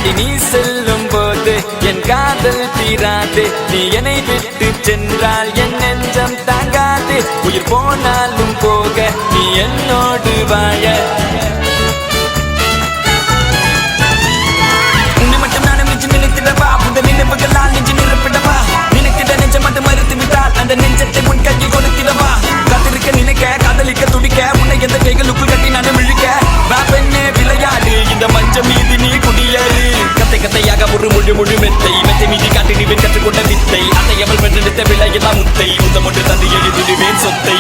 தாண்டி நீ செல்லும் போது என் காதல் தீராது. நீ என்னை விட்டு சென்றால் என் நெஞ்சம் தாங்காது. உயிர் போனாலும் போக நீ என்னோடு வாழ. உன்னை மட்டும் நான் நெஞ்சு நினைத்திடவா, அந்த நினைவுகளால் நெஞ்சு நிரப்பிடவா. நினைத்திட நெஞ்சம் மட்டும் மறுத்து விட்டால் அந்த நெஞ்சத்தை உன் கையில் கொடுத்திடவா. காத்திருக்க நினைக்க காதலிக்க துடிக்க உன்னை எந்த கைகளுக்குள் கட்டி நான் விழுக்க. பெண்ணே விளையாடு இந்த மஞ்சள் மீது நீ குடியேறு. கத்தை கத்தையாக ஒரு முழு மெத்தை மெத்தை மீதி காட்டி நீ கற்றுக்கொண்ட வித்தை. அதை அவள் பெற்றெடுத்த விளையெல்லாம் முத்தை. முத்தம் ஒன்று தந்து எழுதிடுவேன் சொத்தை.